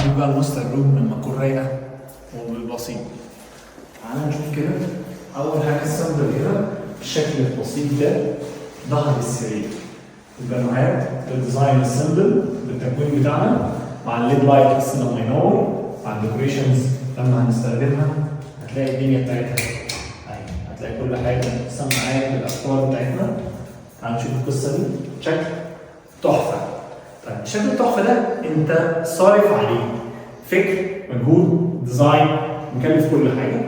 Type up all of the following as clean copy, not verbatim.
دي بقى الماستر روم لما تكون رايقه وبسيط. تعالى نشوف كده. اول حاجه السمبل هنا بالشكل البسيط ده ظهر السرير. يبقى معاك الديزاين السمبل بالتكوين بتاعنا مع الليد لايت بس لما ينور، مع الديكوريشنز لما هنستخدمها هتلاقي الدنيا بتاعتها اهي، هتلاقي كل حاجه سامعاك بالافكار بتاعتنا. تعالى نشوف القصه دي. شكل تحفه. طيب الشكل التحفه ده انت صارف عليه فكر، مجهود، ديزاين، مكلف كل حاجه،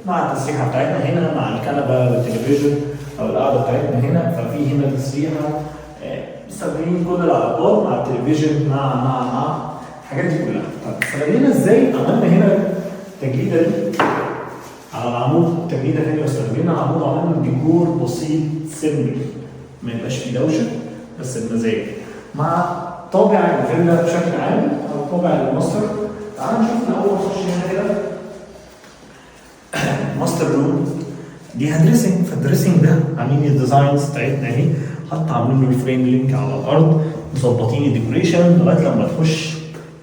مع التسريحه بتاعتنا هنا، مع الكنبه والتلفزيون او القعده بتاعتنا هنا، ففي هنا تسريحه مستخدمين كل العلاقات مع التلفزيون مع الحاجات دي كلها. طب استغلينا ازاي؟ عملنا هنا التجريده دي على العمود، التجريده ثانيه واستخدمنا عمود، عملنا ديكور بسيط سيمبل ما يبقاش فيه دوشه بس بمزاج، مع طابع الفيلا بشكل عام او طابع الماستر. تعالوا نشوف الاول نخش هنا كده ماستر روم دي هندريسنج. فالدريسنج ده عاملين الديزاينز بتاعتنا اهي، حتى عاملين له الفريم لينك على الارض، مظبطين الديكوريشن لغايه لما تخش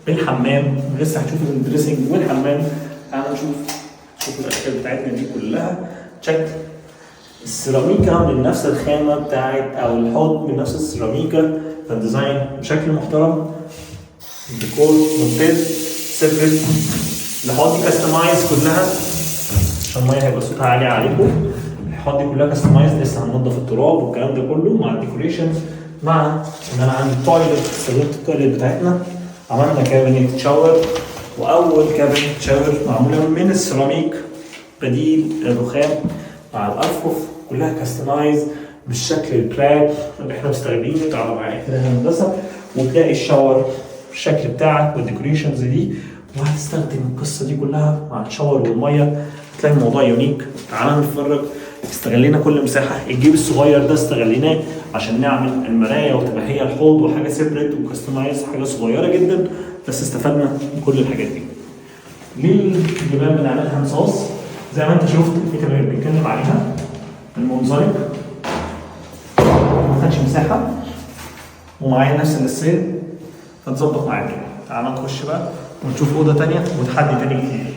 بالحمام. لسه هتشوف الدريسنج والحمام. تعالوا شوف الاشكال بتاعتنا دي كلها. تشيك السيراميكا من نفس الخامه بتاعت او الحوض من نفس السيراميكا، فالديزاين بشكل محترم، الديكور ممتاز، سيبريت. الحوض دي كاستمايز كلها عشان الميه هيبقى صوتها عالي عليكم. الحوض دي كلها كاستمايز، لسه هننضف التراب والكلام ده كله مع الديكوريشن، مع ان انا عندي تويلت، استخدمت التويلت بتاعتنا، عملنا كابينت شاور، واول كابينت شاور معموله من السيراميك بديل الرخام، مع الارفف كلها كاستمايز بالشكل البلاك اللي احنا مستخدمينه. تعالوا معايا كده هندسه وتلاقي الشاور بالشكل بتاعك والديكوريشنز دي، وهتستخدم القصه دي كلها مع الشاور والميه، هتلاقي الموضوع يونيك. تعالى نتفرج. استغلينا كل مساحه، الجيب الصغير ده استغليناه عشان نعمل المرايه وتبقى هي الحوض وحاجه سيبريت وكاستمايز، حاجه صغيره جدا بس استفدنا من كل الحاجات دي. ليه الجبال بنعملها مصاص؟ زي ما انت شفت الفكره اللي بنتكلم عليها، المنزلق ما خدش مساحه ومعايا نفس السيل فتظبط معايا. تعالى نخش بقى ونشوف اوضه ثانيه وتحدي ثاني جديد.